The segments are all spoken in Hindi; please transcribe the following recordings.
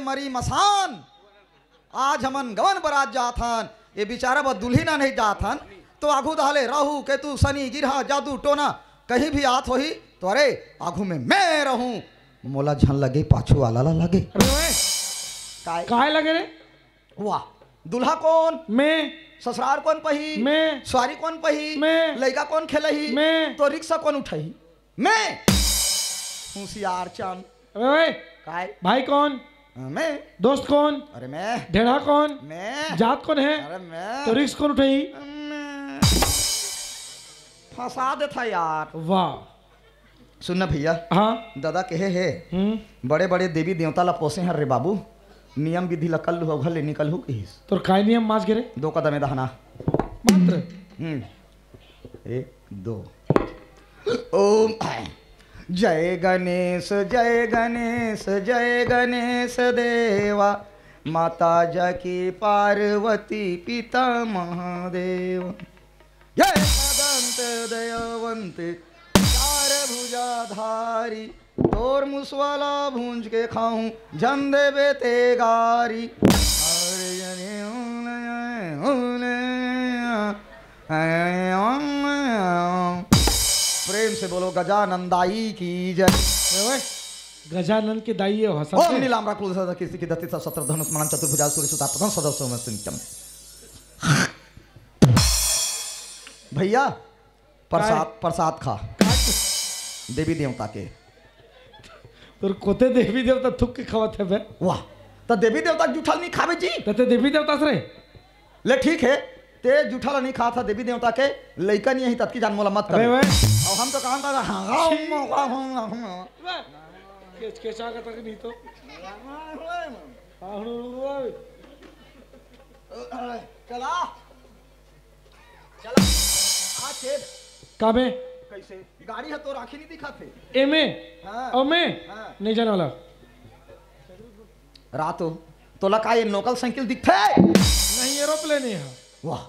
मरी मसान, आज हमन गवन बरात जाथन। ये बेचारा बा दुल्हिना नहीं जाथन तो आगू दाले राहु केतु शनि गिरहा जादू टोना कहीं भी आत होही तो अरे आगू में मैं रहूं, मोला झन लगे पाछू वाला लगे। काय लगे रे? वाह, दुल्हा कौन? मैं। ससुराल कौन पही? मैं। सवारी कौन पही? मैं। लड़का कौन खेलही? मैं। तो रिक्शा कौन उठाई? मैं। होशियार चांद। अबे काय? भाई कौन? मैं। दोस्त कौन? अरे मैं। ढेढ़ा कौन? मैं। जात कौन है? अरे मैं। तो रिक्स कौन उठाई? फंसा देता यार। वाह। सुनना भैया, हाँ दादा कहे है बड़े बड़े देवी देवता ला पोसे हैं रे बाबू, नियम विधि ला कल हो घल निकल हो किस तो काय नियम मास गिरे? 2 कदम दहना मात्र 1 2। ओम जय गणेश जय गणेश जय गणेश देवा, माता जकी पार्वती पिता महादेव, जय सदंत दयावंत चार भुजाधारी, तोर मुसवाला भूंज के खाऊं झंडे बेते गारी। प्रेम से बोलो गजानंदाई की जय। गजानन के दाई हसन ओम नीलाम राकुल सदा किसी की दत्ति सत्र धनुष मनन चतुर्भुजा सूर्य सुता प्रथम सदस्य में सिंचम। भैया प्रसाद खा देवी देवता के। तो कोते देवी देवता थुक के खवत है बे। वाह, तो देवी देवता जूठल नहीं खावे जी? तते देवी देवता से ले ठीक है, ते जूठल नहीं खा था देवी देवता के, लइका नहीं है तत्की जान मोला मत कर। और हम तो काम कर केचा का तक नहीं तो चला चला आ काबे कैसे गाड़ी है तो राखी नहीं दिखा थे एमे। हाँ। और मैं हाँ। नहीं जाने वाला रातो तो लगा ये लोकल साइकिल दिखते नहीं, एरोप्लेन है। वाह,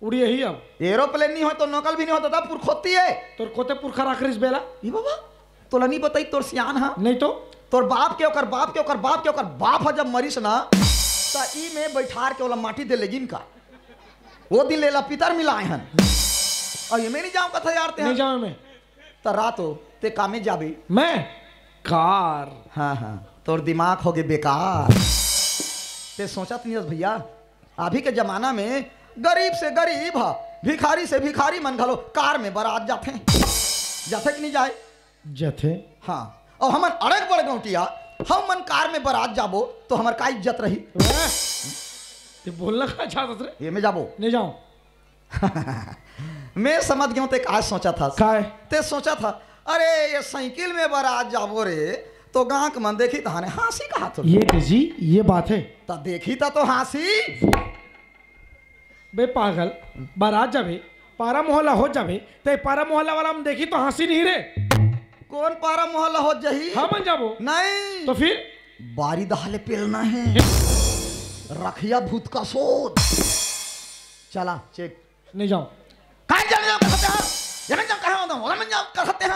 उड़ी यही अब एरोप्लेन नहीं हो तो नकल भी नहीं होता था, पुरखोती है तोर कोते पुरखा राखरिस बेला ये बाबा तोला नहीं बताई तोर सियान हा नहीं तो तोर बाप के ओकर बाप के ओकर बाप के ओकर बाप जब मरीस ना त ई में बैठार के ओला माटी दे लेगिन का वो दिन लेला पितर मिलाए हन और ये मैं नहीं जाऊं कथा यार ते नहीं जाऊं मैं त रात हो ते कामे जाबे मैं कार। हाँ हाँ तोर दिमाग हो गए बेकार। ते सोचा नहीं भैया अभी के जमाना में गरीब से गरीब हा भिखारी से भिखारी मन घलो कार में बारात जाते जाते कि नहीं जाए जथे। हाँ और हमन अड़क बड़ गौटिया हम मन कार में बारात जाबो तो हमार का इज्जत रही। ते बोलना का चाहत रे? ये में जाबो नहीं जाऊं मैं समझ गया ते आज सोचा था काय ते सोचा था अरे ये साइकिल में बारात जाबो रे तो गांक मन देखी तहाने हंसी का हाथ ये तेजी ये बात है ता देखी ता तो हंसी बे पागल बारात जाबे पारा मोहल्ला हो जाबे ते पारा मोहल्ला वाला हम देखी तो हंसी नहीं रे। कौन पारा मोहल्ला हो जही हाँ मन जाबो नहीं तो फिर बारी दहाले पेलना है रखिया भूत का सोच चला चेक नहीं जाऊं कहाँ चले जाओ कहते हैं ये मैं जाऊँ कहाँ होता हूँ मैं जाऊँ कहते हैं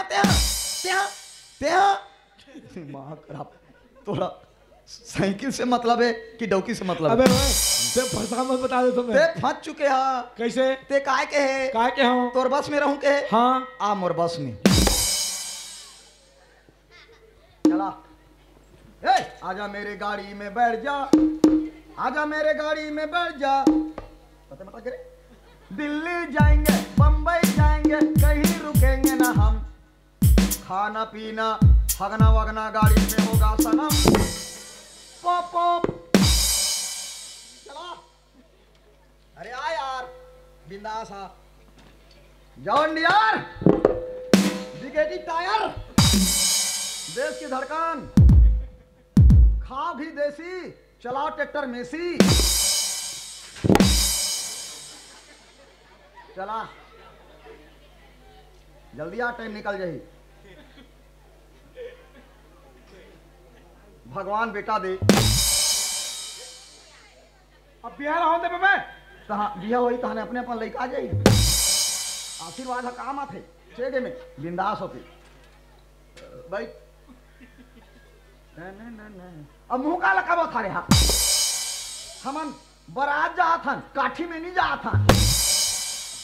दिमाग खराब तोरा साइकिल से मतलब है कि डौकी से मतलब अबे ते फंसा मत बता दे तुम्हें ते फंस चुके हा कैसे ते काय के है काय के हूं तोर बस में रहूं के हाँ आ मोर बस में चला ए आजा मेरे गाड़ी में बैठ जा आजा मेरे गाड़ी में बैठ जा पता मत करे दिल्ली जाएंगे बंबई जाएंगे कहीं रुकेंगे ना हम खाना पीना हगना वगना गाड़ी में होगा सनम पॉप पॉप चला अरे आ यार बिंदास आ जॉन डियर बिगेटी टायर देश की धड़कन खा भी देसी चलाओ ट्रैक्टर मेसी चला जल्दी आ टाइम निकल जाही भगवान बेटा दे अब बिहार हो दे बे कहाँ बिया होई तहने अपने अपन लइका जाई आशीर्वाद है काम आथे चेगे में बिंदास होके भाई अब मुंह का लगा था रे हमन बारात जात हन काठी में नहीं जात हन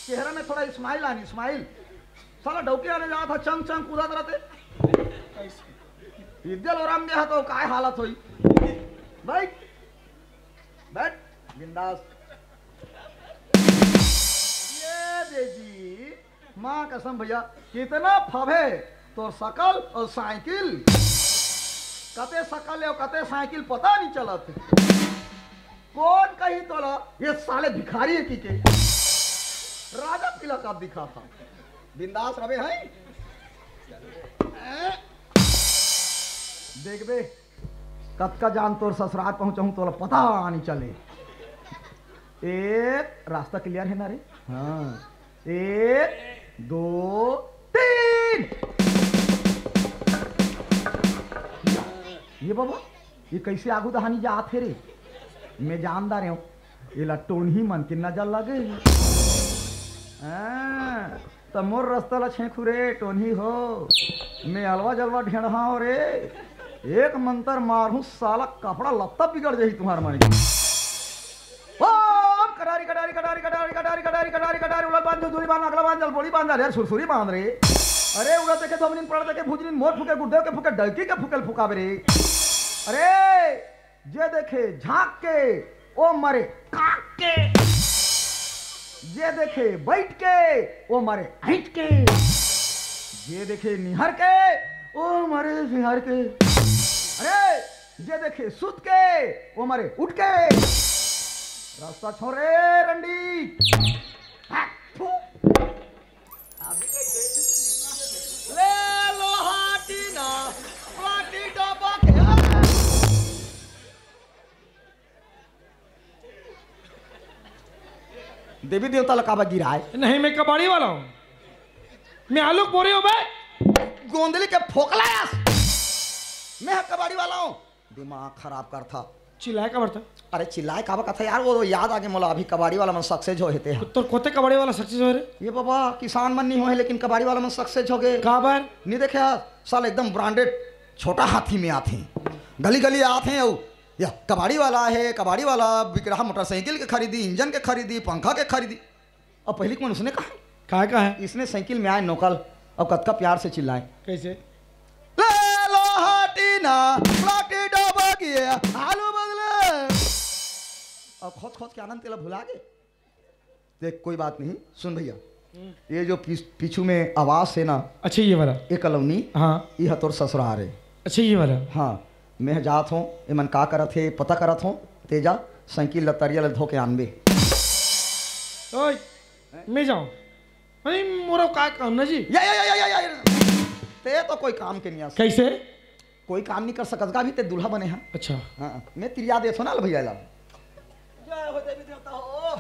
चेहरा में थोड़ा स्माइल आनी स्माइल साला डौकी आने जात था चंग चंग कूदत रहते इद्दल और हम तो काय हालत हुई बैठ बैठ बिंदास ये देजी माँ कसम भैया कितना फबे तो सकल और साइकिल कते सकल है और कते साइकिल पता नहीं चलत कौन कही तो ये साले भिखारी है की राजा पिला का दिखा था बिंदास रवे है देख बे कब का जान तोर ससुराल पहुंचाऊं तो पता नहीं चले एक रास्ता क्लियर है ना रे हाँ 1 2 3 ये बाबा ये कैसे आगू दहानी जात है रे मैं जानदार हूँ ये लट्टोन ही मन की नजर लगे तो मोर रास्ता ला छेखू रे टोनी हो मैं अलवा जलवा ढेढ़ा हो रे एक मंत्र मारू साला कपड़ा लत्ता बिगड़ जाही तुम्हार मारी ओम कटारी कटारी कटारी कटारी कटारी कटारी कटारी कटारी उलट बांध दूरी बांध अगला बांध बोली बांध यार सुरसुरी बांध रे अरे उड़ा देखे धोमनिन पड़ देखे भुजनिन मोर फुके गुड्डे के फुके डलकी के फुकल फुकावे रे अरे जे देखे झांक के ओ मरे काक के जे देखे बैठ के ओ मरे हट के जे देखे निहर के ओ मरे निहर के अरे जे देखे सुत के ओ मरे उठ के रास्ता छोरे रंडी ले लो हाटी ना हाटी डबा के देवी देवता लकाबा गिरा है नहीं मैं कबाड़ी वाला हूँ मैं आलू बोरे हूँ भाई गोंदली के फोकलाया मैं कबाड़ी वाला हूँ दिमाग खराब कर था चिल्लाए का बरता अरे चिल्लाए का कथा यार वो याद आगे मोला अभी कबाड़ी वाला मन सक्सेस हो हेते हैं तो कोते कबाड़ी वाला सक्सेस हो रे ये बाबा किसान मन नहीं हो है लेकिन कबाड़ी वाला मन सक्सेस हो गए का बार नहीं देखे साल एकदम ब्रांडेड छोटा हाथी में आते हैं गली गली आते हैं या कबाड़ी वाला है कबाड़ी वाला बिक रहा मोटरसाइकिल के खरीदी इंजन के खरीदी पंखा के खरीदी और पहले कौन उसने कहा का है इसने साइकिल में आए नौकल और कतका प्यार से चिल्लाए कैसे ले लो हाटीना लाटी डोबा किए आलू बदले और खोज खोज के आनंद तेला भुला गए देख कोई बात नहीं सुन भैया ये जो पीछू में आवाज है ना अच्छा ये वाला ये कलौनी हाँ ये तोर ससुराल है अच्छा ये वाला हाँ मैं जात हूँ ये मन का करत है पता करत हूँ तेजा साइकिल लतरिया धो के आनबे ओए मैं जाऊँ अरे मोरा का काम ना जी या ते तो कोई काम के नहीं आ कैसे कोई काम नहीं कर सकत भी ते दूल्हा बने हैं अच्छा हाँ मैं तिरिया दे ना भैया ला जय हो देवी देवता हो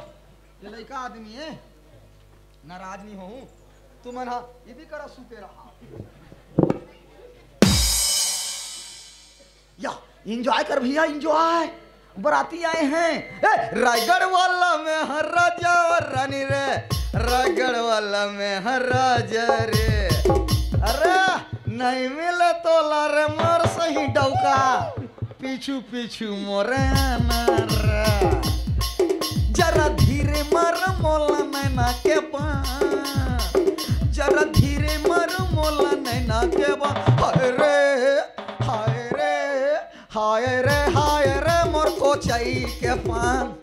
ये लड़का आदमी है नाराज नहीं हो तुम ना ये भी करा सुते रहा या एंजॉय कर भैया एंजॉय बराती आए हैं रायगढ़ वाला में हर राजा और रानी रे रायगढ़ वाला में हर राजा रे अरे नहीं मिले तो लारे मोर सही डौका पीछू पीछू मोरे रे जरा धीरे मर मोला नैना के पान जरा धीरे मर मोला नैना के पान हाय रे हाय रे हाय रे हाय रे मोर को चाई के पान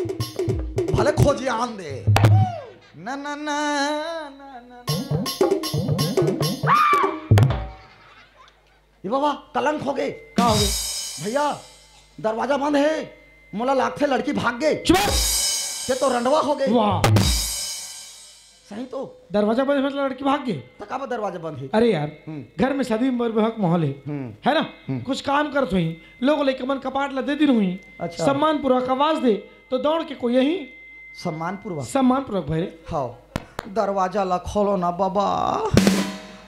भले खोजी आन दे ना ना ना ना ना ये बाबा कलंक हो गए का हो गए भैया दरवाजा बंद है मोला लाख लड़की भाग गए ये तो रंडवा हो गए वाह सही तो दरवाजा बंद मतलब लड़की भाग गई तकाबा दरवाजा बंद है अरे यार घर में शादी में माहौल है ना कुछ काम करत हुई लोग लेके मन कपाट ला दे दिन हुई अच्छा। सम्मान पूर्वक आवाज दे तो दौड़ के कोई यही सम्मान पूर्वक भाई हाँ दरवाजा ला खोलो ना बाबा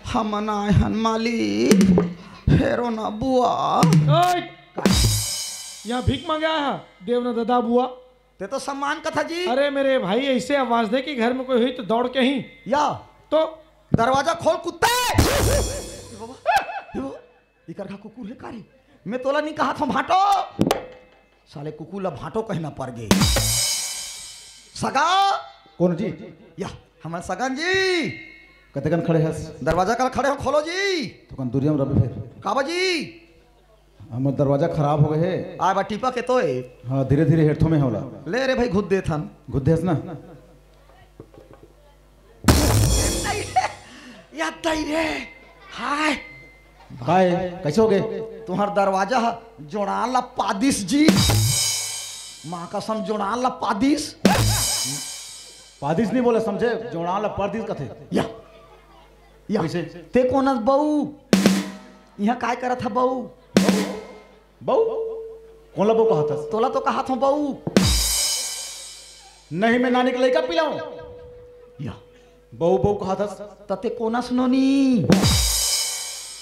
हम आए हन मालिक हेरो ना बुआ यहाँ भीख मांगे आया देव ना दादा बुआ ते तो सम्मान कथा जी अरे मेरे भाई ऐसे आवाज दे कि घर में कोई हुई तो दौड़ के ही या तो दरवाजा खोल कुत्ते इकर का कुकुर है कारी मैं तोला नहीं कहा था भाटो, साले कुकुला भाटो कहना पड़ गए। सगा कौन जी? या हमारे सगन जी कतेकन खड़े हैं? दरवाजा कल खड़े हो, खोलो जी। तो कन दूरिया में रबे फिर काबा जी हमार दरवाजा खराब हो गए है। आए बा टीपा के तो है। हाँ धीरे धीरे हेठो में होला। ले रे भाई घुद दे थन गुद्देस ना या तई रे हाय काय कैसे हो गए? तुम्हार दरवाजा जोड़ान ला पादिस जी, माँ कसम जोड़ान ला पादिस। पादिस नहीं बोले समझे, जोड़ा ला परदिस कथे। या कैसे? ते कोनस बहू यहाँ काय करा था बहू? बहू कौन ला बहू कहा था? तोला तो कहा था बहू। नहीं मैं नानी के लड़का पिलाऊं। या बहू बहू कहा था। तते कोनस नोनी,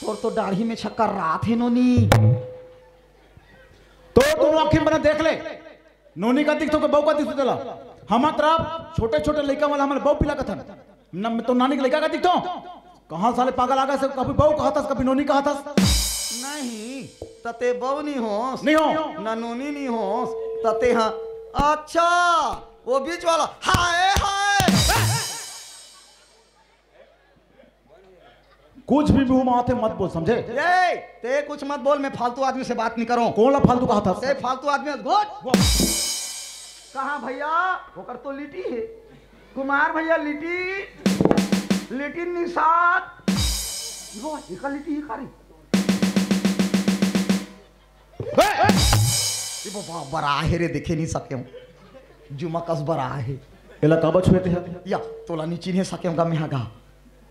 और तो दाढ़ी में छक्का रात है नोनी। तो तुम आंखें बना देख ले, नोनी का दिख तो बहू का दिख तो चला। हमार तरफ छोटे छोटे लड़का वाला हमारे बहू पिला का था न, मैं तो नानी के लड़का का दिख तो कहाँ साले पागल आ गए से, कभी बहू कहा था कभी नोनी कहा था। नहीं तते बहू नहीं होस, नहीं हो ना नोनी नहीं होस, तते हाँ। अच्छा वो बीच वाला हाय हाय। कुछ भी मुंह माथे मत बोल समझे। ये ते कुछ मत बोल, मैं फालतू आदमी से बात नहीं करूं। कौन ला फालतू कहा था? ते फालतू आदमी घोट कहाँ भैया? होकर तो लिटी है कुमार भैया, लिटी लिटी निषाद वो एक लिटी ही कारी। ये बाबा बड़ा है रे, देखे नहीं सके हूँ जुमा कस बड़ा है। एला काबा छुएते हैं या तोला नहीं चिन्ह सके हूँ मैं गा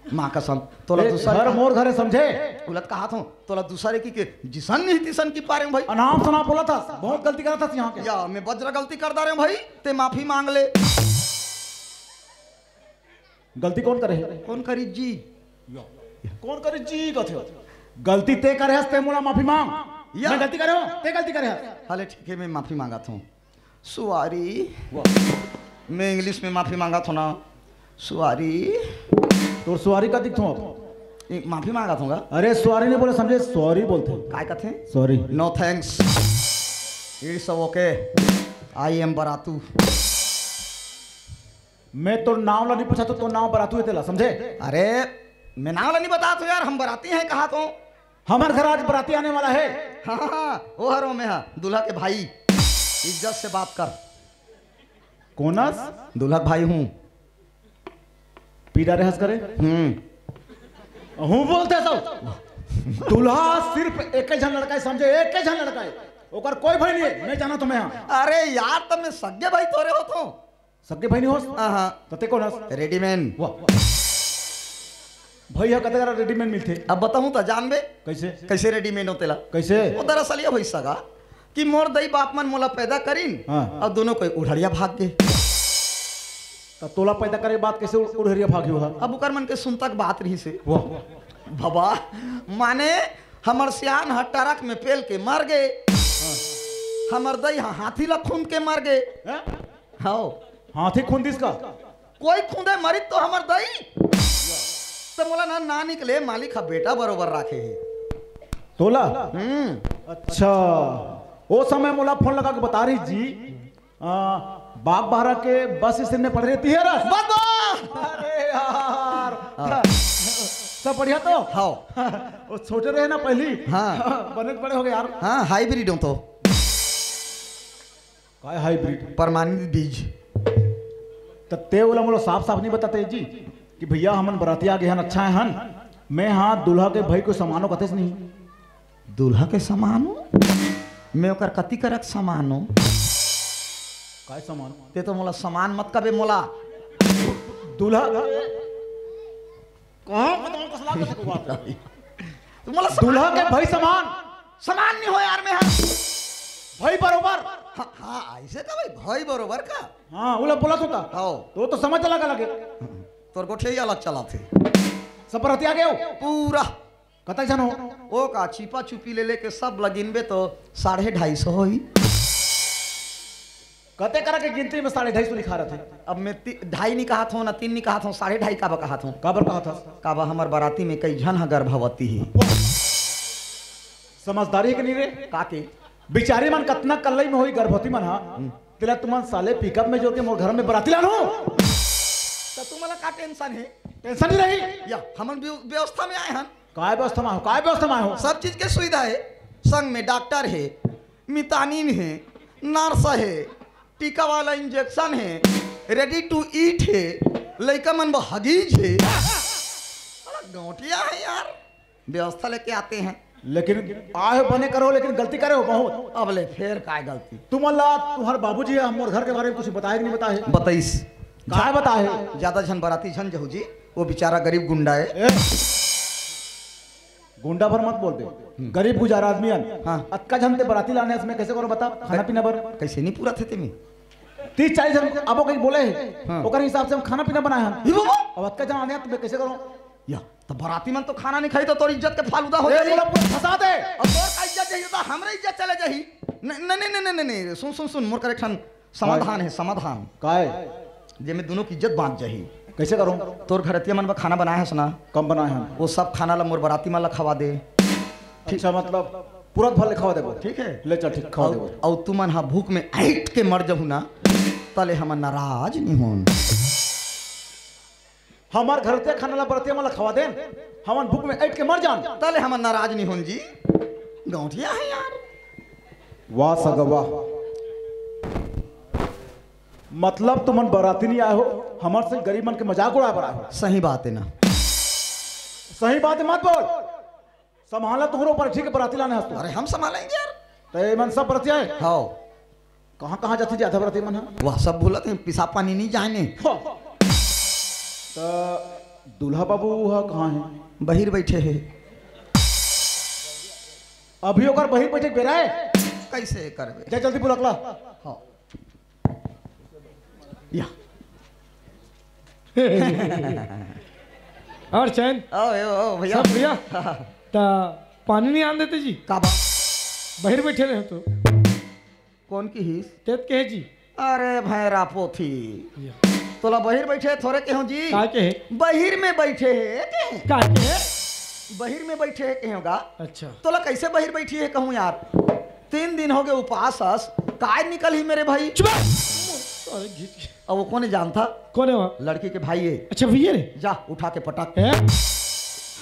माँ कसम। तोला घर दूसरा मोर घरे समझे। उलट कहा था तोला दूसरे की के जिसन नहीं तिसन की पारे भाई। अनाम सना बोला था, बहुत गलती करा था यहाँ के। या मैं वज्र गलती कर दा रहे भाई, ते माफी मांग ले। गलती कौन करे? कौन करी जी? कौन करे जी कथे? गलती ते करे हस्ते मोला माफी मांग। या। मैं गलती करे हो, ते गलती करे हस। हाले ठीक है मैं माफी मांगा था। सुआरी मैं इंग्लिश में माफी मांगा था ना। सुआरी तो सॉरी का दिख अब माफी मांगा था। अरे सॉरी नहीं बोले समझे, सॉरी बोलते काय कहते? Sorry. No thanks, it's okay, I am बरातू। मैं तो नाम ला नहीं पूछा तो नाम बरातू है तेला समझे। अरे मैं नाम नहीं बता तो यार, हम बराती हैं कहा तो। हमारे घर आज बराती आने वाला है। हाँ हाँ वो हरो में हाँ दूल्हा के भाई, इज्जत से बात कर। कोनस? दूल्हा भाई हूँ। पीड़ा रहस करे हूँ बोलते सब। दूल्हा सिर्फ एक जन लड़का है समझे, एक जन लड़का है, ओकर कोई भाई नहीं है। मैं जाना तुम्हें यहाँ। अरे यार तब मैं सगे भाई तोरे हो तो। सगे भाई नहीं हो? हाँ तते कोनस? रेडीमेड। भैया कते करा रेडीमेड मिलते? अब बताऊं तो जानबे कैसे? कैसे रेडीमेड होतेला? कैसे? वो दरअसल ये भई सगा कि मोर दई बाप मन मोला पैदा करीन। हाँ। और दोनों कोई उड़िया भाग गए। तो तोला पैदा करे बात कैसे उड़हरिया भागी हुआ? अब उकर मन के सुनतक बात रही से वाह बाबा, माने हमर सियान ह ट्रक में पेल के मर गए। हमर दई हाथी ला खून के मर गए। हाँ हाथी खून दिस का कोई खूंदे मरी तो हमर दई तो मोला ना निकले, मालिक हा बेटा बरोबर राखे है। तोला? अच्छा वो समय मोला फोन लगा के बता रही जी बाग बहरा के बस स्टैंड में पड़ रही थी। अरे यार सब बढ़िया तो? हाँ वो छोटे रहे ना पहली। हाँ बने बड़े हो गए यार। हाँ हाइब्रिड हूँ तो। काय हाइब्रिड? प्रमाणित बीज। तो ते बोला मोला साफ साफ नहीं बताते जी कि भैया हमन बराती आ गए हन, अच्छा है हन, मैं हाँ दूल्हा के भाई को समानो कथे नहीं। दूल्हा के समानो? मैं ओकर कति करक समानो? काय समान? ते तो मोला समान मत कबे मोला। दूल्हा कहाँ बताऊं कसला के को बात? तू मोला दूल्हा के भाई समान? समान नहीं हो यार मैं। हाँ भाई बरोबर। हाँ हाँ ऐसे का भाई भाई बरोबर का। हाँ वो बोला तो था। हाँ तो समझ लगा लगे तोर गोठे ही अलग चला थे। सब बराती आ गए हो पूरा कतई जन हो? ओ का छिपा छुपी ले लेके सब लगिनबे तो 250 होई। कते करा के गिनती में 250 लिखा रहे थे। अब मैं 2.5 नहीं कहा था ना 3 नहीं कहा था, 2.5 का कहा था। काबर कहा था? काबा हमार बाराती में कई जन गर्भवती है। समझदारी के नहीं रे काके बिचारी मन कतना कल्लई में होई गर्भवती मन हा तेरा तुमन साले पिकअप में जो के मोर घर में बराती लानो तो तुम्हारा का टेंशन है? टेंशन ही रही या हम व्यवस्था में आए हैं, काय व्यवस्था में हो काय व्यवस्था में हो सब चीज के सुविधा है। संग में डॉक्टर है, मितानिन है, नर्स है, टीका वाला इंजेक्शन है, रेडी टू ईट है, लड़का मन हगीज है। गौटिया है यार, व्यवस्था लेके आते हैं। लेकिन आए बने करो लेकिन गलती करे हो बहुत। अब ले फिर काय गलती? तुम अल्लाह तुम्हारे बाबूजी है मोर घर के बारे में कुछ बताए कि नहीं बताए? बताइस काय बताए? ज्यादा झन बराती झन जहू जी, वो बेचारा गरीब गुंडा है। गुंडा भर मत बोल दे, गरीब गुजार आदमी हाँ। अतका झनते बराती लाने इसमें कैसे करो बता? खाना पीना भर कैसे नहीं पूरा थे तुम्हें? 30-40 जन अब कहीं बोले है हाँ। ओकर हिसाब से हम खाना पीना बनाए हम। ये बाबा अब अतका जन आने तुम्हें कैसे करो? या तो बराती मन तो खाना नहीं खाई तो तोर इज्जत के फालूदा हो ए, जाई। बोला पूरा फंसा दे। अब तोर का इज्जत जाई तो हमरे इज्जत चले जाई। नहीं सुन सुन सुन मोर करेक्शन समाधान है, समाधान काय जे में दोनों की इज्जत बांट जाही। कैसे करूं? तोर घरतिया मन में खाना बनाया है सुना, कम बनाए हम। वो सब खाना ला मोर बराती मन ला खवा दे। अच्छा मतलब पूरा भर लिखा देबो? ठीक है ले चल ठीक खा देबो। और तू मन हा भूख में ऐठ के मर जहू ना तले हम नाराज नहीं होन। हमार घर ते खाना ला बरतिया मला खवा दे हमन भूख में ऐठ के मर जान तले हम नाराज नहीं होन जी। गौठिया है यार। वाह सगवा मतलब तुमन बराती नहीं आए हो, हमार से गरीब मन के मजाक उड़ा बड़ा हो। सही बात है ना? सही बात है मत बोल, संभाला तुम्हारे ऊपर ठीक है बराती लाने हंस। अरे हम संभालेंगे यार। तो मन सब बरतिया है हाँ कहाँ कहाँ जाती ज्यादा बरती मन है? वह सब भूलत है, पिसाब पानी नहीं जाने। तो दूल्हा बाबू वह कहाँ है? बहिर बैठे है। अभी ओकर बहिर बैठे बेरा है? कैसे करबे? जा जल्दी बुलकला। हाँ या और चैन ओ भैया सब भैया ता पानी नहीं आन देते जी? का बा? बाहर बैठे रहे तो कौन की हिस? तेत के है जी? अरे भैरा पोथी तोला बहिर बैठे थोड़े के हो जी? का के है? बहिर में बैठे है के? का के है? बहिर में बैठे है के होगा? अच्छा तोला कैसे बहिर बैठी है कहूँ यार? 3 दिन हो गए उपास काय निकल ही मेरे भाई। चुप अरे घिच अब वो कौन जानता? कौन है वहाँ? लड़की के भाई है। अच्छा भैया रे जा उठा के पटक है?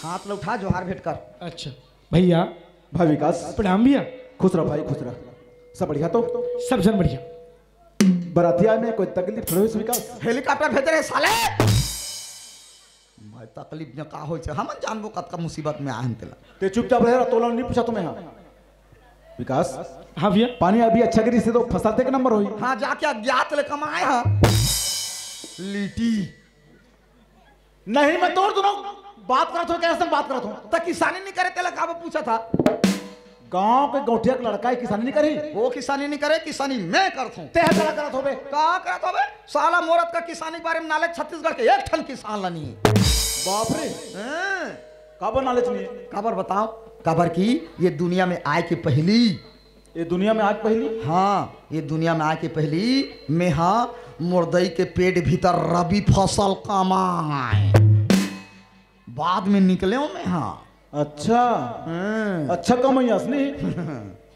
हाथ में उठा जोहार भेंट कर। अच्छा भैया भाई विकास प्रणाम भैया। खुश रह भाई खुश रह। सब बढ़िया तो? सब जन बढ़िया। बरातिया में कोई तकलीफ थोड़ी हुई विकास? हेलीकॉप्टर भेज रहे साले। भाई तकलीफ न का होय छे, हम जानबो कत का मुसीबत में आहन तेला। ते चुपचाप रह, तोला नहीं पूछा तुम्हें। हाँ विकास हाँ भैया पानी अभी अच्छा गिरी से तो फंसाते के नंबर हुई। हाँ जाके अज्ञात ले कमाए हा लीटी। नहीं मैं तोड़ दोनों बात करत हो कैसे बात करत हो? तो किसानी नहीं करे तेला का पूछा था? गांव के गौठिया का लड़का है किसानी नहीं करी? वो किसानी नहीं करे, किसानी मैं करता हूँ। ते करा करत होबे? का करत होबे? साला मोरत का किसानी के बारे में नॉलेज छत्तीसगढ़ के एक ठन किसान ला नहीं है। बाप रे हैं? काबर नॉलेज नहीं है? काबर बताओ? काबर की ये दुनिया में आए के पहली, ये दुनिया में आज पहली? हाँ ये दुनिया में आए के पहली मैं हाँ मुर्दई के पेट भीतर रबी फसल कमाए बाद में निकले हूँ मैं। हाँ अच्छा अच्छा कमाई असली।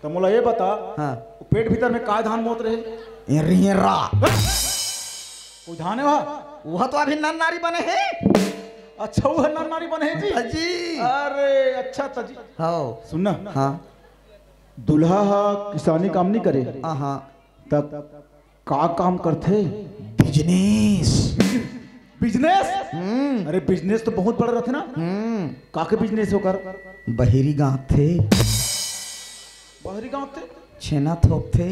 तो मोला ये बता हाँ पेट भीतर में काय धान मोत रहे? रेरा कोई धान है वहाँ? वह तो अभी नन नारी बने हैं। अच्छा वो नर नारी बने हैं जी? जी अरे अच्छा तजी हाँ सुनना हाँ दूल्हा किसानी काम नहीं करे हाँ तब का काम करते? बिजनेस। बिजनेस? अरे बिजनेस तो बहुत बड़ा रहते ना। का के बिजनेस होकर? बहिरी गांव थे, बाहरी गांव थे, छेना थोप थे,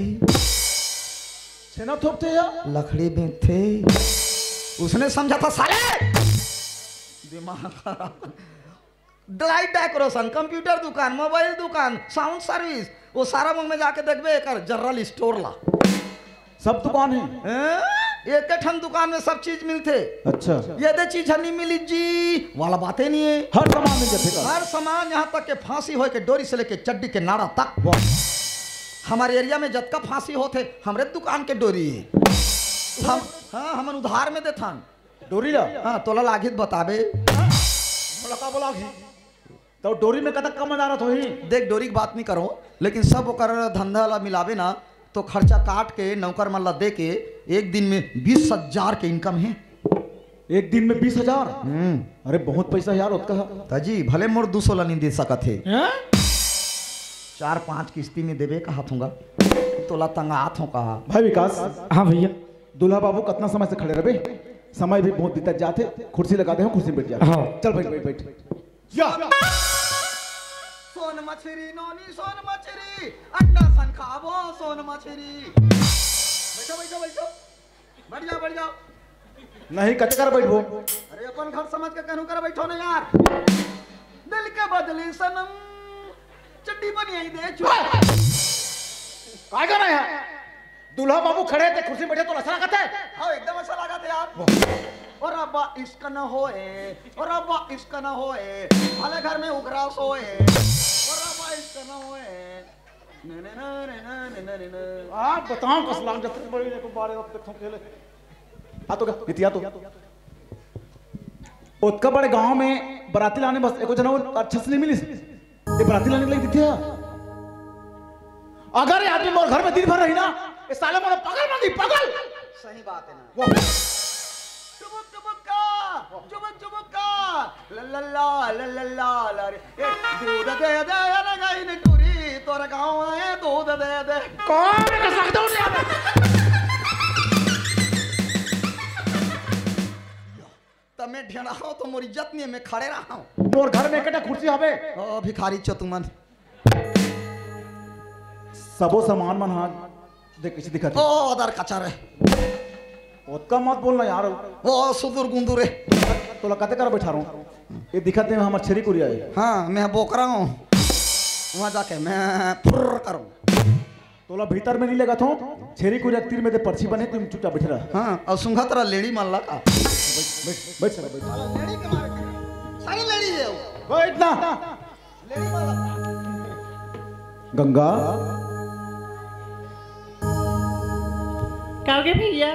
छेना थोपते या लकड़ी बेच थे। उसने समझा था साले दिमाग खराब। ड्राइव डेकोरेशन, कंप्यूटर दुकान, मोबाइल दुकान, साउंड सर्विस, वो सारा मुंह में जाके देखबे एक जनरल स्टोर ला। सब दुकान है? एक ठन दुकान में सब चीज मिलते। अच्छा ये दे चीज नहीं मिली जी वाला बातें नहीं है। हर सामान मिल जाते का? हर सामान, यहाँ तक के फांसी हो के डोरी से लेके चड्डी के नाड़ा तक। हमारे एरिया में जत का फांसी होते हमरे दुकान के डोरी है। हम हाँ हमन उधार में देथन डोरी ला? हाँ तोला लागित बताबे। बोला का बोला घी तो डोरी में कतक कम नजारत होई। देख डोरी की बात नहीं करो, लेकिन सब ओकर धंधा ला मिलावे ना तो खर्चा काट के नौकर मन ला दे के एक दिन में 20,000 के इनकम है। एक दिन में 20,000? अरे बहुत पैसा यार उसका। ताजी भले मोर 200 ला नहीं दे सकत है, हैं? 4-5 किस्ती में देवे का हाथूंगा तोला तंगात हो कहा। भाई विकास, हाँ भैया। दूल्हा बाबू कितना समय से खड़े रहे? समय भी बहुत बीतत जाते। कुर्सी लगा दे, कुर्सी में बैठ जा। हाँ। चल बैठ बैठ बैठ। या सोन मछली नोनी सोन मछली अंडा सन खाबो सोन मछली। बैठो बैठो बैठो, बढ़ जाओ। नहीं कट कर बैठो। अरे अपन घर समझ के कहूं कर बैठो ना यार। दिल के बदले सनम चड्डी बनी आई दे चुप। काय कर रहा है? दूल्हा बाबू खड़े थे, कुर्सी बैठे तो अच्छा लगता है। हाँ एकदम अच्छा लगा था यार। और अब्बा इश्क न होए, और अब्बा इश्क न होए, भले घर में उगरा सोए, और अब्बा इश्क न होए। आप बताओ कस लांग जब तक बड़ी को बारे में देखो खेले। आ तो इतिया तो उत्का बड़े गांव में बराती लाने बस एको जना अच्छा से नहीं मिली। ये बराती लाने लगी थी। अगर ये आदमी मोर घर में दिन भर रही ना, ये साले मोर पगल मांगी पगल। सही बात है ना। ला रे दूध दे दे रे गाय ने टूरी तोरा गांव आए दूध दे दे। कौन का सकता हूं? तमे ढेड़ा हो तो मोर इज्जत नहीं मैं खड़े रहा हूं। मोर घर में एकटा कुर्सी हवे। ओ भिखारी चतुमन सबो सामान मन हाथ देख कैसे दिखत ओ है। अदर कचर है उसका मत बोलना यार। ओ सुदूर गुंदूर है। तो लगाते कर बैठा रहा हूं। ये दिखत है हमार छेरी कुरिया है। हाँ मैं बोक रहा हूँ वहां जाके मैं फुर्र करूँ। तोला भीतर में नहीं लगा था। छेरी कुरिया तीर में दे पर्ची बने तुम चुपचाप बैठ रहा। हाँ और सुंघा तेरा लेडी मान ला का। बैठ बैठ बैठ लेडी के मारे के सारी लेडी है वो। बैठ ना। लेडी वाला गंगा कहोगे भैया?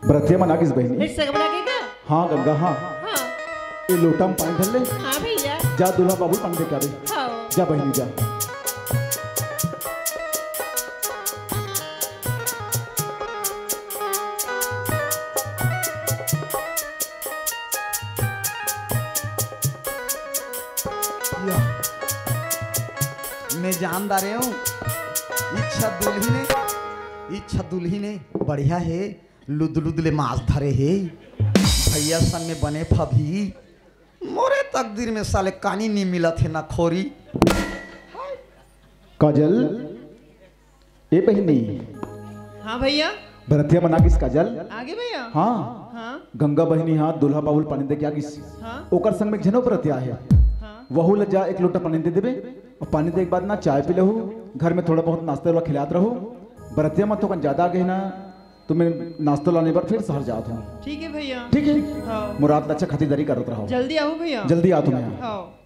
ब्रतिया मना किस बहनी? फिर से बना के का? हाँ गंगा हाँ। हाँ ये लोटा में पानी ढल ले। हाँ भैया। जा दूल्हा बाबू पानी दे के आवे। हाँ जा बहनी जा। मैं जानदार हूँ इच्छा दुल्ही ने बढ़िया है लुद लुद ले मांस धरे है भैया सन में बने फभी मोरे तकदीर में साले कानी नहीं मिला थे ना खोरी। काजल ए बहनी हाँ भैया। ब्रतिया मना किस काजल? आगे भैया। हाँ हाँ गंगा बहनी हाँ दूल्हा बाबू पानी दे के आगिस। हाँ ओकर संग में झनो ब्रतिया है। हाँ वहू ले जा एक लोटा पानी दे देबे और पानी दे के बाद ना चाय पी लहू। घर में थोड़ा बहुत नाश्ता वाला खिलात रहो। बरतिया मत तो ज्यादा आगे ना तुम्हें नाश्ता लाने पर फिर शहर जात हूँ। ठीक है भैया। ठीक है हाँ मुराद अच्छा खातिरदारी करत रहो। जल्दी आओ भैया। जल्दी आ तुम्हें यहाँ। हाँ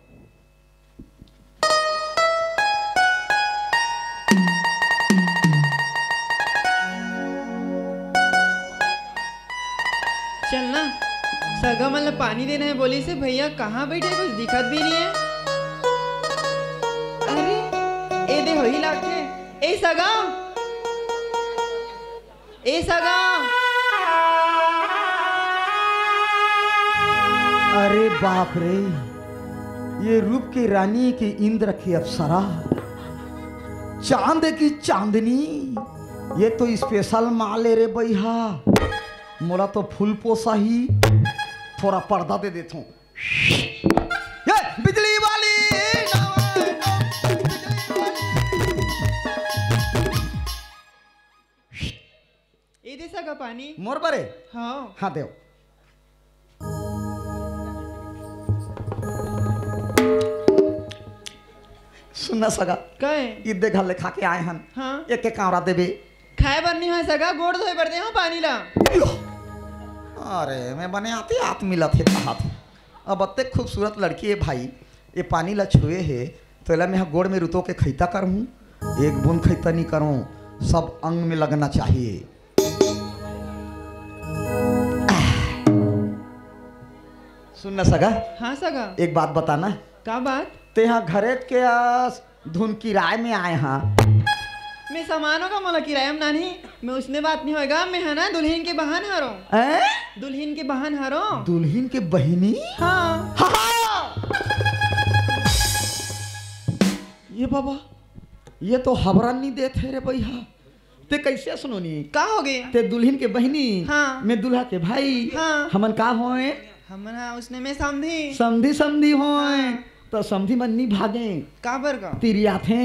चलना सगा मतलब पानी देना है बोली से भैया कहाँ बैठे कुछ दिखत भी नहीं है। अरे ए दे हो ही लागे। ए सगा ए सगा। अरे बाप रे ये रूप की रानी की इंद्र की अप्सरा चांद की चांदनी ये तो स्पेशल माल है रे भैया। मोरा तो फूल पोसा ही थोड़ा पर्दा दे देता हूँ। ये बिजली वाली ए दे सगा पानी। मोर बरे हाँ हाँ देव। सुनना सगा कहे ईद घाले खा के आए हन हाँ एक एक कावरा देबे खाए बर नहीं है सगा गोड़ धोए बर दे हो पानी ला। अरे मैं बने आते हाथ मिला थे कहा था। अब अत्ते खूबसूरत लड़की है भाई ये पानी ला छुए है तो एला मैं गोड़ में रुतो के खैता करूँ एक बूंद खैता नहीं करूँ सब अंग में लगना चाहिए। सुनना सगा हाँ सगा एक बात बताना का बात? ते यहाँ घरे के धुन किराए में आए हाँ। मैं सामानों का मोला किराया में नानी मैं उसने बात नहीं होएगा मैं है ना दुल्हन के बहन हरो दुल्हन के बहन हरो दुल्हन के बहिनी हाँ ये बाबा ये तो हबरा नहीं देते रे भैया ते कैसे सुनोनी का हो गए ते दुल्हन के बहिनी हाँ। मैं दुल्हा के भाई हाँ। हमन का होए हमन हाँ उसने मैं समझी समधी समधी होए हाँ। तो समधी मन नहीं भागे का बर का तिरिया थे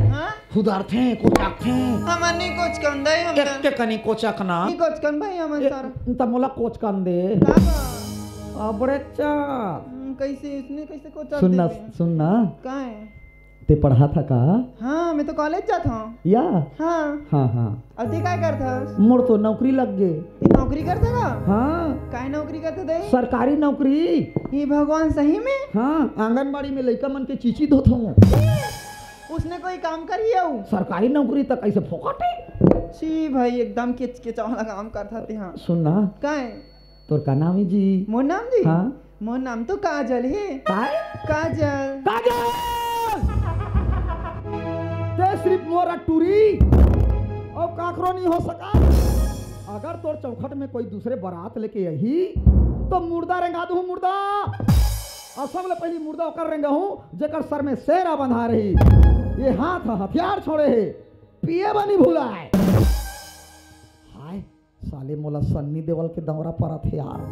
हाँ खुदार थे कोचाक थे हमन नहीं कुछ कंदा है हम एक के कनी कोचाक ना नहीं कुछ कन भाई हमन सारा तमोला कोच कान दे का बा? अबरे चा कैसे इसने कैसे कुछ सुनना सुनना का है ते पढ़ा था का हाँ मैं तो कॉलेज जाता हूँ या हाँ हाँ हाँ अब ते काय करता मोर तो नौकरी लग गए ये नौकरी करता का हाँ काय नौकरी करते दे सरकारी नौकरी ये भगवान सही में हाँ आंगनबाड़ी में लड़का मन के चीची धोत हूँ उसने कोई काम करी है वो सरकारी नौकरी तक कैसे फोकटे सी भाई एकदम किच किच वाला काम करता थे हाँ सुनना का है तोर का नाम है जी मोर नाम जी हाँ मोर नाम तो काजल है काय काजल काजल ते सिर्फ मोरा टूरी और काकरो नहीं हो सका अगर तोर चौखट में कोई दूसरे बारात लेके यही तो मुर्दा रेंगा दूं मुर्दा और सब ले पहली मुर्दा ओकर रेंगा हूं जेकर सर में सेरा बंधा रही ये हाथ हथियार छोड़े है पिए बनी भूला है हाय साले मोला सन्नी देवल के दौरा पर थे यार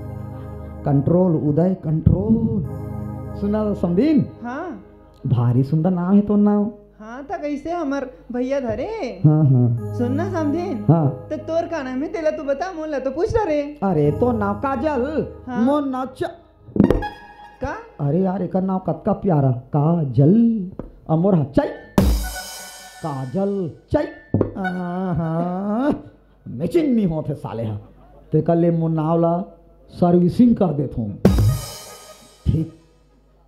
कंट्रोल उदय कंट्रोल सुना समदीन हाँ भारी सुंदर नाम है तो नाम हाँ था कैसे हमार भैया धरे हाँ हाँ सुनना समझे हाँ तो तोर का नाम है तेला तू बता मोला तो पूछ रहे अरे तो नाव काजल हाँ। मोर नाव का अरे यार एक नाव कतका प्यारा काजल अमोर चई काजल चई मैचिंग नहीं होते साले हा ते कल मोर नाव ला सर्विसिंग कर देता हूँ ठीक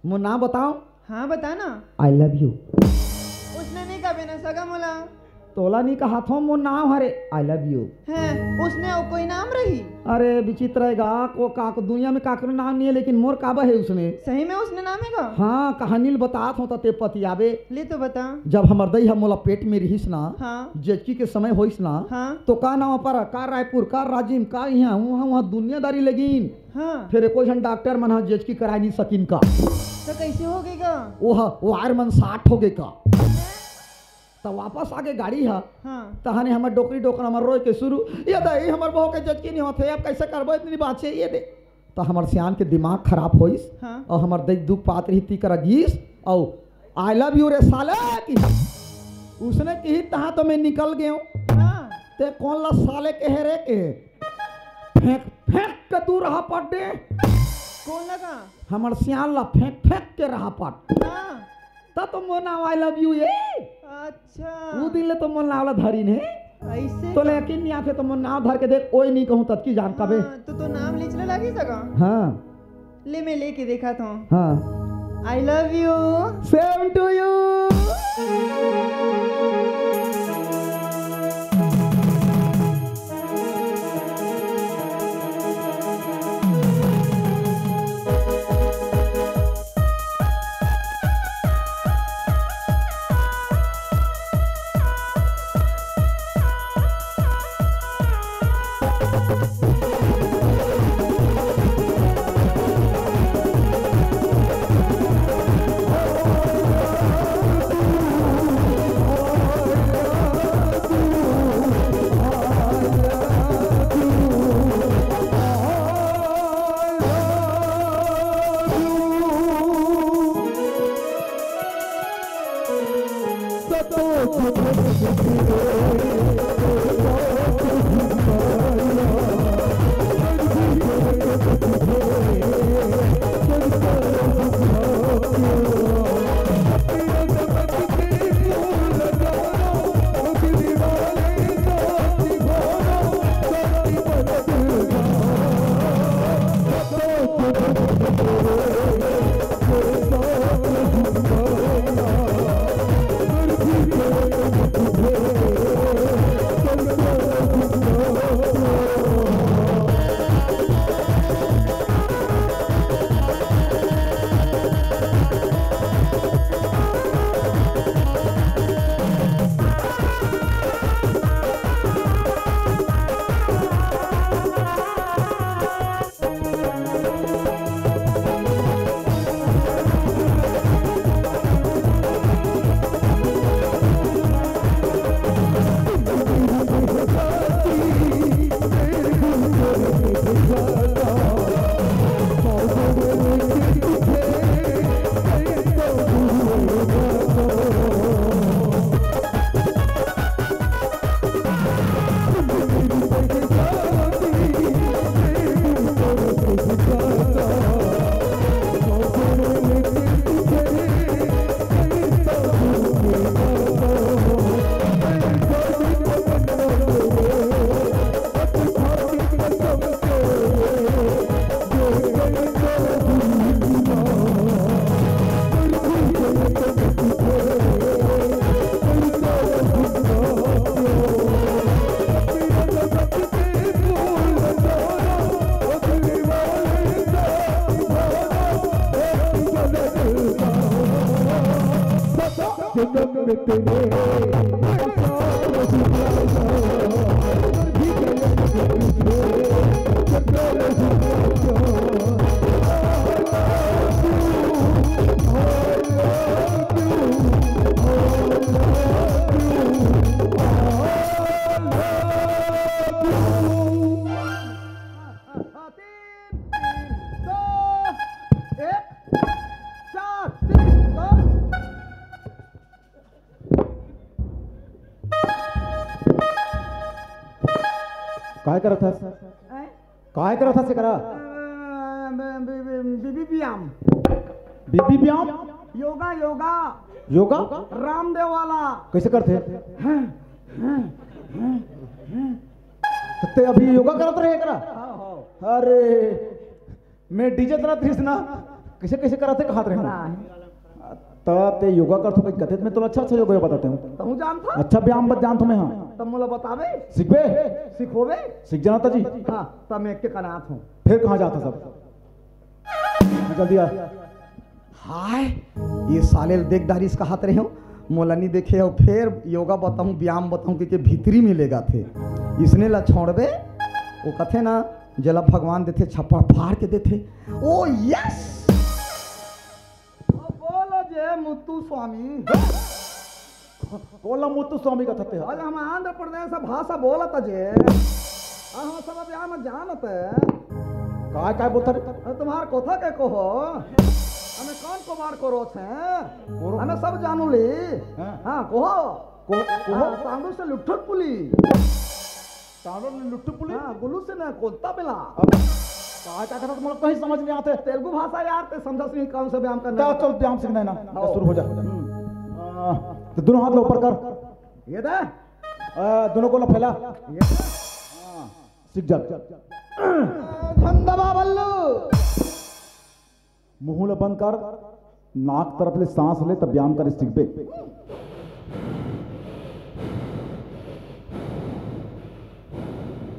मोर नाम बताओ हाँ बता ना आई लव यू उसने नहीं कहा ना सगा मोला तोला नहीं कहा था मोर नाम हरे आई लव यू है उसने और कोई नाम रही अरे विचित्र रहेगा को का दुनिया में काकरो नाम नहीं है लेकिन मोर काबा है उसने सही में उसने नाम है का हाँ कहानी बतात हो ते पतियाबे ले तो बता जब हमर दई हम मोला पेट में रहिस ना हाँ जेचकी के समय होइस ना हाँ तो का नाम पर का रायपुर का राजिम का यहाँ वहाँ दुनियादारी लगिन हाँ फिर एको जन डॉक्टर मन जेचकी कराई नहीं सकिन का तो कैसे हो गई का वो आयर मन 60 हो गए का तो वापस आगे गाड़ी है हाँ तहाने हमर डोकरी डोकर हमर रोए के शुरू ये दई हमर बहू के जचकी नहीं होते अब कैसे करबो इतनी बात है ये दे तो हमर सियान के दिमाग खराब होइस हाँ और हमर दई दुख पात रही ती कर गीस और आई लव यू रे साले की उसने कही तहा तो मैं निकल गया हाँ ते कौन ला साले के हेरे के फेंक फेंक के तू रहा पट दे कौन लगा हमर सियान ला फेंक फेंक के रहा पट हाँ तब तो मोर नाम आई लव यू ये अच्छा वो दिन ले तो मोर नाम ला धरी ने ऐसे तो लेकिन नहीं आते तो मोर नाम धर के देख कोई नहीं कहूँ तब की जान कबे हाँ, तो नाम लिखने लगी सका हाँ ले मैं लेके देखा था हाँ I love you same to you काय करत हस काय करत हस करा व्यायाम बीबी व्यायाम योगा योगा योगा रामदेव वाला कैसे करते ते अभी योगा करत रहे करा अरे मैं डीजे तरह थी ना कैसे कैसे करते कहा रहे ते योगा करते कोई कथे मैं तो अच्छा अच्छा योगा बताते हूँ तू जानता अच्छा व्यायाम बत जानता मैं हाँ तब मुझे बतावे सीखबे सिखोवे सीख जाना था जी हाँ तब मैं एक कनाथ हूँ फिर कहाँ जाता सब जल्दी आ हाय ये साले देख दारिश का हाथ रहे हो मोला नहीं देखे हो फिर योगा बताऊं व्यायाम बताऊं कि भीतरी मिलेगा थे इसने ला छोड़बे वो कथे ना जला भगवान देते छप्पड़ फाड़ के देते ओ यस बोलो जय मुत्तु स्वामी बोला मुत्तु स्वामी का थते आज हम आंध्र प्रदेश भाषा बोलत जे हम सब व्यायाम जानत काय बोलता तुम्हार कोथा के कहो हमें कौन कुमार को रोच है हमें सब जानू ली हाँ कहो तांडू से लुट्ठट पुली तांडू ने लुट्ठू पुली हाँ गुल्लू से ना कोलता मिला काय का करत मतलब कहीं समझ नहीं आते तेलुगु भाषा यार ते समझस नहीं कौन सा व्यायाम करना चल व्यायाम सीखना है ना शुरू हो जा तो दोनों हाथ ऊपर कर ये दे दोनों को फैला सीख जा धंधबा बल्लू मुंह बंद कर नाक तरफ ले सांस ले तब व्यायाम कर सीख पे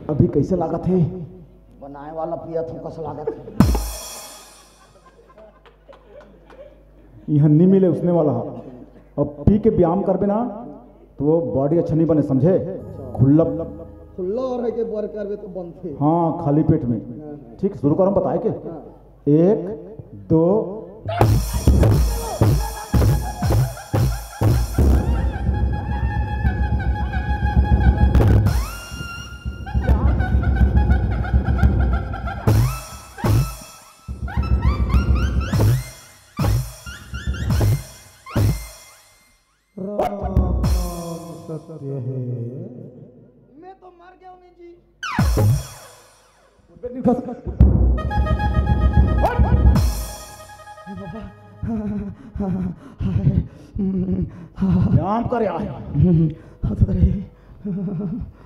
अभी कैसे लागत है बनाए वाला पिया तू कैसे लागत यहाँ नहीं मिले उसने वाला अब पी के व्यायाम करबे ना तो वो बॉडी अच्छा नहीं बने समझे खुल्ला खुल्ला और है के बोर करबे तो बनथे हाँ खाली पेट में ठीक शुरू करो बताए के 1 2 मैं तो मर गया हूँ जी व्यायाम कर यार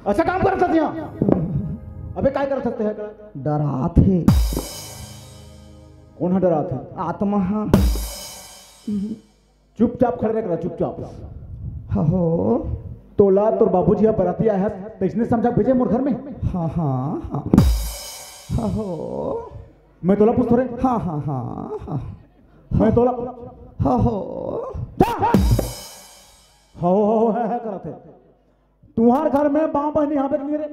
अच्छा काम कर सकते हैं अबे काय कर सकते हैं डरा थे कौन है डरा थे आत्मा चुपचाप खड़े रह चुपचाप हो तोला तोर बाबूजी यहाँ बराती आया है तो इसने समझा भेजे मोर घर में हाँ हाँ हाँ हो मैं तोला पूछ रहे हाँ हाँ हाँ हाँ मैं तोला हाँ हो है करते तुम्हार घर में माँ बहनी यहाँ पे नहीं रे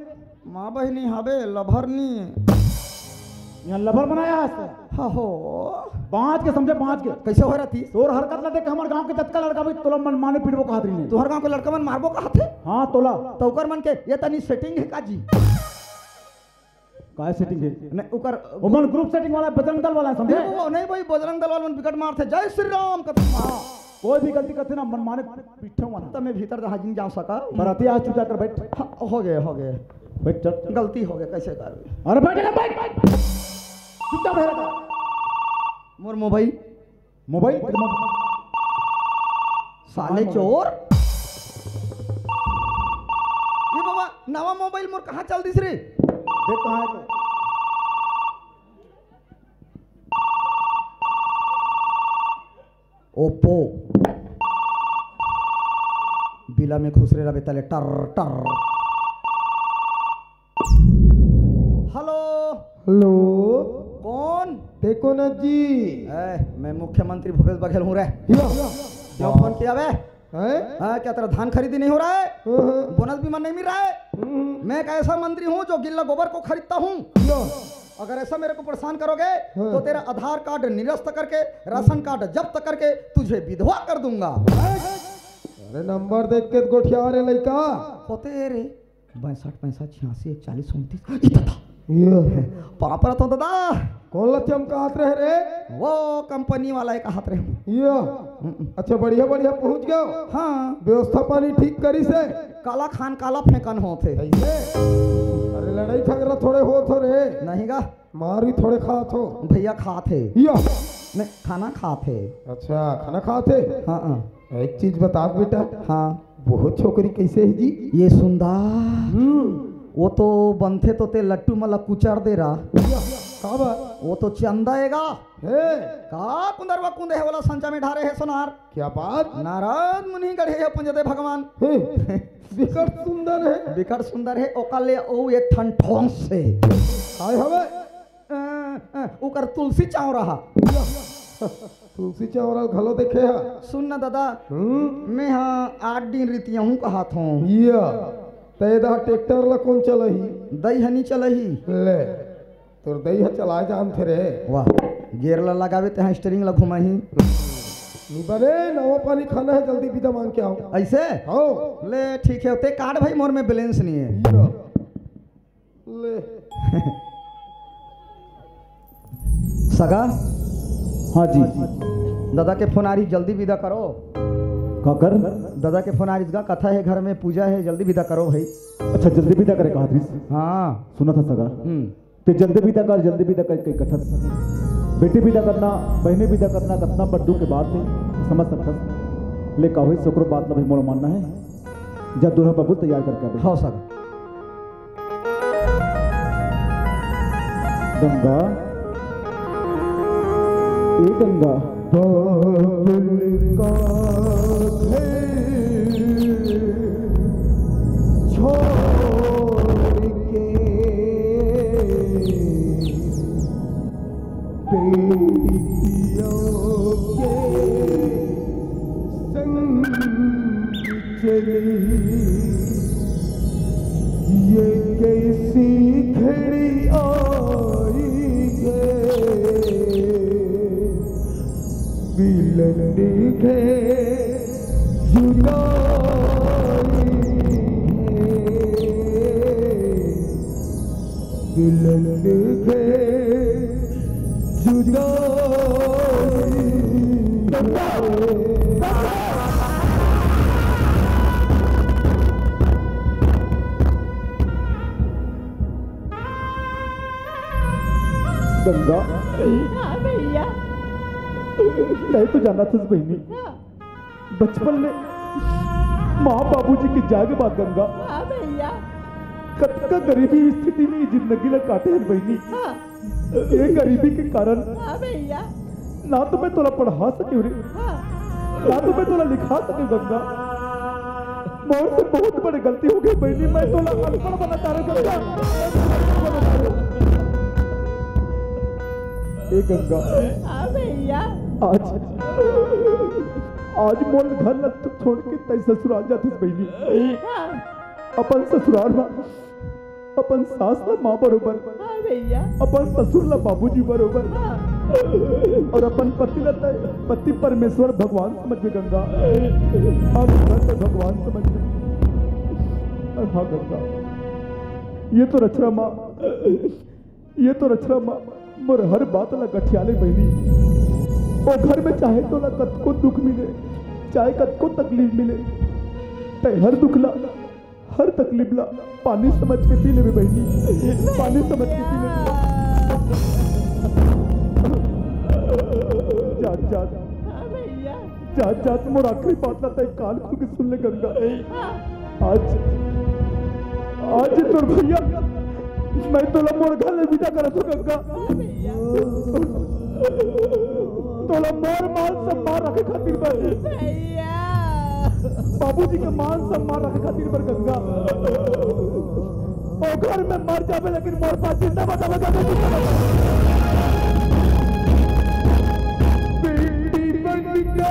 माँ बहनी हबे लभरनी यहाँ लभर बनाया है हाँ हो बाँच के समझे बाँच के कैसे हो रही थी तोर हरकत ना देख हमारे गांव के तत्का लड़का भी तोला मन माने पीटबो कहा रही है तुहर गांव के लड़का मन मारबो कहा थे हाँ तोला तो उकर मन के ये तनी सेटिंग है काजी काय सेटिंग है नहीं उकर ओमन ग्रुप सेटिंग वाला बजरंग दल वाला है समझे वो नहीं भाई बजरंग दल वाले विकट मारते जय श्री राम कहते हाँ कोई भी गलती करते ना मन माने पीठे माना तब मैं भीतर जहाज नहीं जा सका बराती आज चुका कर बैठ हाँ, हो गए बैठ चल गलती हो गया कैसे कर अरे बैठ बैठ चुपचाप रह मोर मोबाइल मोबाइल साले चोर ये बाबा नवा मोबाइल मोर कहाँ चल दिस रे देख कहाँ है तो ओप्पो बिला में खुसरे रहे तले टर टर हेलो हेलो कौन देखो ना जी मैं मुख्यमंत्री भूपेश बघेल हूँ रे क्यों फोन किया बे हाँ, क्या तेरा धान खरीदी नहीं हो रहा है? बोनस भी मन नहीं मिल रहा है? मैं एक ऐसा मंत्री हूँ जो गिल्ला गोबर को खरीदता हूँ। अगर ऐसा मेरे को परेशान करोगे तो तेरा आधार कार्ड निरस्त करके, राशन कार्ड जब्त करके तुझे विधवा कर दूंगा। अरे नंबर देख के गोठिया रे लड़का होते रे 62 65 86 41 29 पापा तो दादा कौन लक्ष्यम का हाथ रहे रे? वो कंपनी वाला एक हाथ रहे। ये अच्छा बढ़िया बढ़िया पहुंच गया। हाँ, व्यवस्था पानी ठीक करी से। काला खान काला फेंकन होते। अरे लड़ाई झगड़ा थोड़े हो रे नहीं गा, मार भी थोड़े खात हो भैया खाते या नहीं, खाना खाते। अच्छा खाना खाते। हाँ हाँ, एक चीज बता बेटा, हाँ बहुत छोकरी कैसे है जी? ये सुंदर वो तो बनते तो ते लट्टू मला कुचार दे रहा। का बा? वो तो चंदाएगा हे का कुंदरवा कुंदे है वाला संचा में ढारे है सोनार। क्या बात? नारद मुनि गढ़े है पुंजदे भगवान। हे, विकट सुंदर है। विकट सुंदर है। ओकाले ओ एक ठन ठोंस से हाय हवे उकर तुलसी चाव रहा। तुलसी चावल घलो देखे है। सुन ना दादा, मैं हाँ 8 दिन रीतिया हूँ कहा था। या तैदा ट्रैक्टर ला कौन चलही? दही हनी चलही। ले तोर दही है चला जान थे रे। वाह, गेर ला लगावे ते स्टीयरिंग ला घुमाही। निबरे नवा पानी खाना है, जल्दी विदा मांग के आओ। ऐसे हो ले ठीक है। ते कार्ड भाई मोर में बैलेंस नहीं है। ले सगा हाँ जी दादा के फोन आ रही, जल्दी विदा करो। काकर? दादा के फोन आ रही, कथा है घर में, पूजा है, जल्दी विदा करो भाई। अच्छा जल्दी विदा करे कहा थी? हाँ सुना था सगा ते जल्दी विदा कर, जल्दी विदा कर। कई कथा बेटी विदा करना, बहने विदा करना कतना बड्डू के बाद में समझ सकता। ले कहो शुक्र बात ना भाई मोड़ मानना है। जब दूल्हा बाबू तैयार करके आवे। हाँ सगा। गंगा ए गंगा बाबुल का छोड़ के बेटियों के संग चली, ये कैसी घड़ी आई मिलन के जुदाई मिलन के गंगा भैया नहीं तो जाना था बहनी, बचपन में माँ बाबूजी की जाग बात गंगा भैया कतका गरीबी स्थिति में जिंदगी ला काटे हैं बहनी। ये गरीबी के कारण भैया ना तो मैं तोला पढ़ा सके रे, ना तो मैं तोला लिखा सके गंगा। मोर से बहुत बड़ी गलती हो गई बहनी, मैं तोला अनपढ़ बना चाह रहा गंगा। ए गंगा भैया आज मोल घर न तो छोड़ के तय ससुराल जाती बहनी। अपन ससुराल में अपन सास ला माँ बरोबर, भैया अपन ससुर ला बाबूजी बरोबर, और अपन पति ला पति परमेश्वर भगवान समझ में गंगा। हम घर में भगवान समझ में। और हाँ गंगा, ये तो रचरा माँ, ये तो रचरा माँ मोर हर बात ला गठियाले बहनी। और घर में चाहे तो ना कतको दुख मिले, चाहे कतको तकलीफ मिले, तय हर दुख ला, हर तकलीफ ला पानी समझ के पी ले बहनी, पानी समझ के पी ले। जात जात जात जात मोर आखिरी बात ला तय कान खोल के सुन ले गंगा। आज तोर भैया मैं तोला मोर घर में विदा करत हूं गंगा। तोला मोर मान सम्मान रखे खातिर पर बाबूजी के मान सम्मान रखे खातिर पर गंगा। और घर में मर जावे लेकिन मोर पास जिंदा बचा लगा बेटी बन गया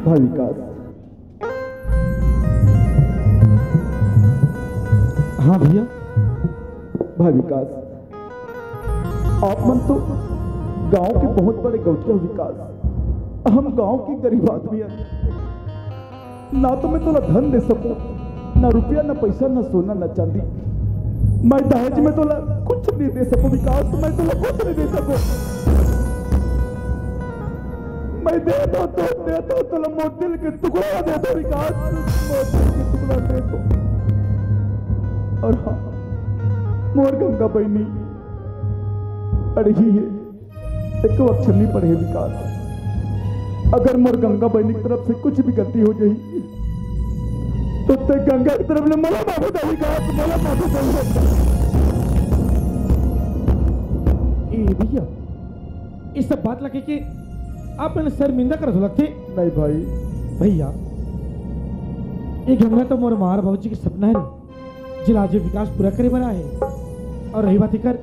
भाई विकास, हाँ भैया। भाई विकास, आप मन तो गांव के बहुत बड़े गौटिया विकास। हम गांव के गरीब आदमी हैं, ना तो मैं तोला धन दे सकूं, ना रुपया, ना पैसा, ना सोना, ना चांदी। मैं दहेज में तोला कुछ नहीं दे सकूं विकास, मैं तोला कुछ नहीं दे सकूं। मैं दे दो तोला मोर दिल के टुकड़ा दे दो विकास, मोर दिल के टुकड़ा दे दो। और हाँ, मोर गंगा बहनी अड़ही है, एक अक्षर नहीं पढ़े विकास। अगर मोर गंगा बहनी की तरफ से कुछ भी गलती हो जाएगी तो ते गंगा की तरफ ले मला माफी दे विकास, मला माफी दे। ए भैया, इस सब बात लगे कि आप मैंने शर्मिंदा कर दो लगते। नहीं भाई, भैया ये गंगा तो मोर मार बाबूजी के सपना है जिला आज विकास पूरा करे बना है। और रही बात कर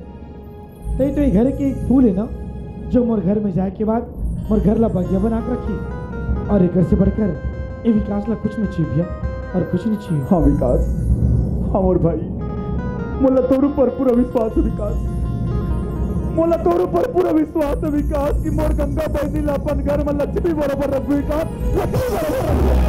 तो ये घर के एक फूल है ना, जो मोर घर में जाए के बाद मोर घर ला बगिया बना के रखी। और एक से बढ़कर ये विकास ला कुछ नहीं चाहिए भैया, और कुछ नहीं चाहिए। हाँ विकास, हाँ मोर भाई, मोला तोरू पर पूरा विश्वास है विकास, मोला तोरू पर पूरा विश्वास है विकास कि मोर गंगा बहनी ला अपन घर में लक्ष्मी बराबर रख विकास, लक्ष्मी बराबर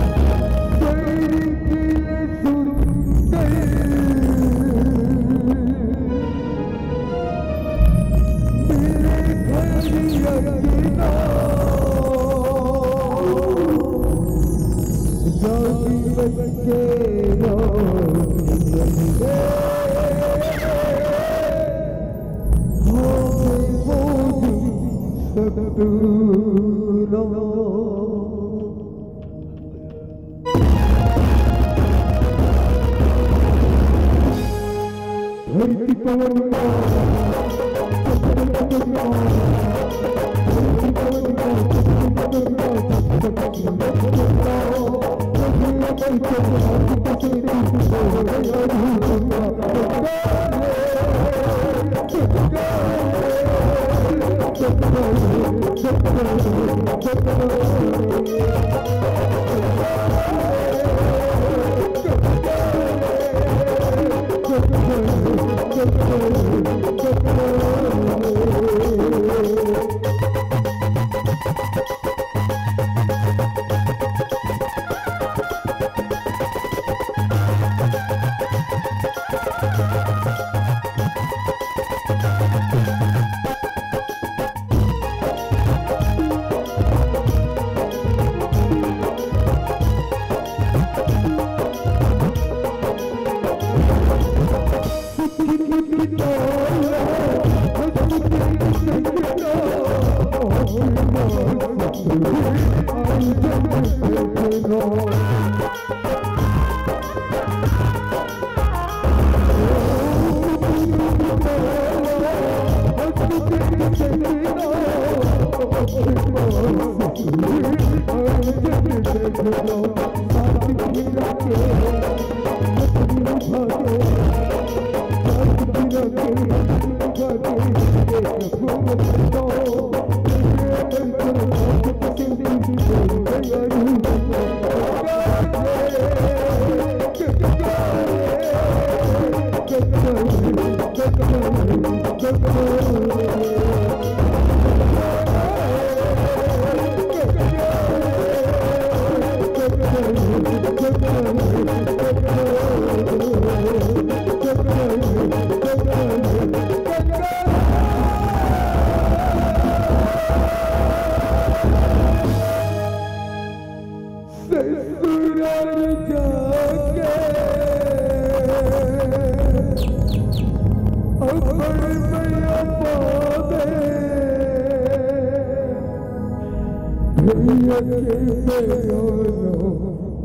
भैया के प्यारो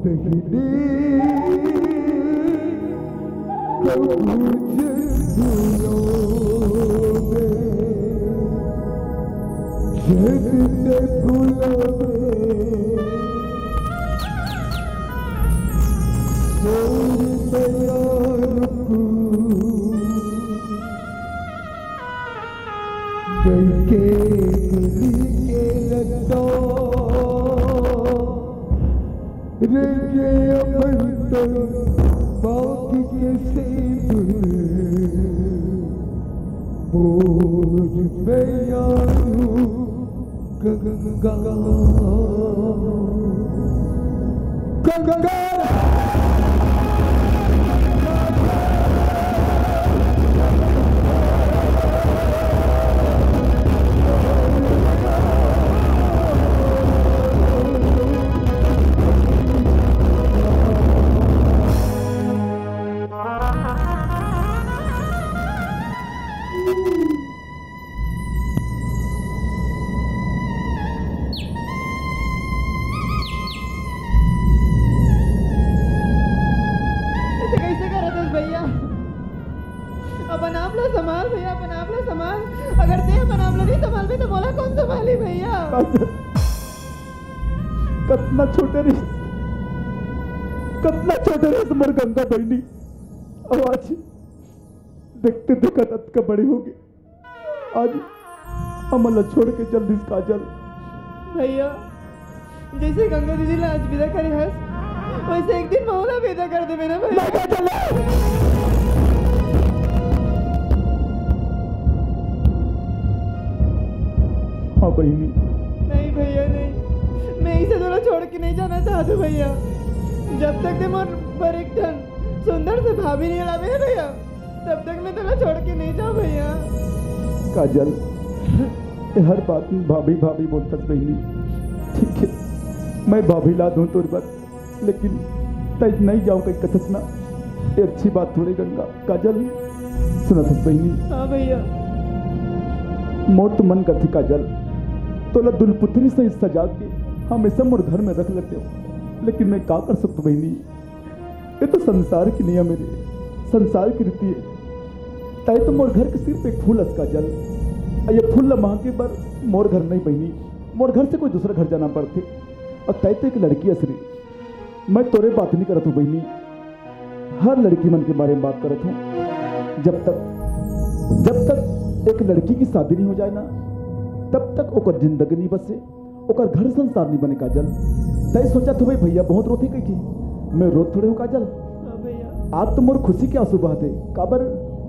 बहनी कबूज भूलोगे जगते भूलोगे के लगता रे अमर तो बाकी के बोझ में यारू गंगा गंगा अपन आप लो संभाल भैया, अपन आप लो संभाल। अगर ते अपन आप लो नहीं संभाल भी तो मोला कौन संभाली भैया? कितना छोटे रहे मर गंगा बहनी आज देखते देखते तत का बड़ी होगी। आज अमला छोड़ के जल्दी काजल भैया जैसे गंगा दीदी ने आज विदा करे हस वैसे एक दिन मोला विदा कर दे ना भैया। हाँ बहनी। नहीं भैया नहीं, मैं इसे थोड़ा छोड़ के नहीं जाना चाहती भैया। जब तक ते मोर पर एक टन सुंदर से भाभी नहीं लावे है भैया तब तक मैं थोड़ा छोड़ के नहीं जाऊँ भैया। काजल हर बात में भाभी भाभी बोलता बहनी। ठीक है मैं भाभी ला दूं तोर बात लेकिन तय नहीं जाऊं कहीं कथस ना। ये अच्छी बात थोड़ी गंगा। काजल सुना था बहनी। हाँ भैया। मोर तो मन करती काजल तोला दुलपुत्री से सजा के हमेशा मोर घर में रख लेते हो लेकिन मैं क्या कर सकता बहनी। ये तो संसार की नियम है, संसार की रीति है। तय तो मोर घर के सिर्फ एक फूल हस काजल। ये फूल लम्हा के बार मोर घर नहीं बहनी, मोर घर से कोई दूसरा घर जाना पड़ते। और तय तो एक लड़की असरी। मैं तोरे बात नहीं करत हूँ बहनी, हर लड़की मन के बारे में बात करत हूँ। जब तक एक लड़की की शादी नहीं हो जाए ना तब तक ओकर जिंदगी नहीं बसे, ओकर घर संसार नहीं बने काजल। तय सोचा तो भाई भैया बहुत रोती कही थी, मैं रोत थोड़े हूँ काजल। आज तो मोर खुशी के आंसू बहाते काबर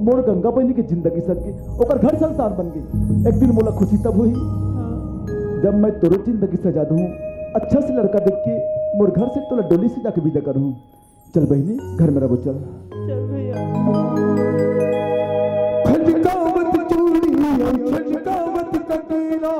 मोर गंगा बहनी की जिंदगी सज गई, ओकर घर संसार बन गई। एक दिन मोला खुशी तब हुई जब मैं तोरो जिंदगी सजा दूँ, अच्छा से लड़का देख के मोर घर से तोला डोली से जाके विदा करूँ। चल बहनी घर में रहो चल। चल भैया। खनकावत चूड़ी खनकावत कटीला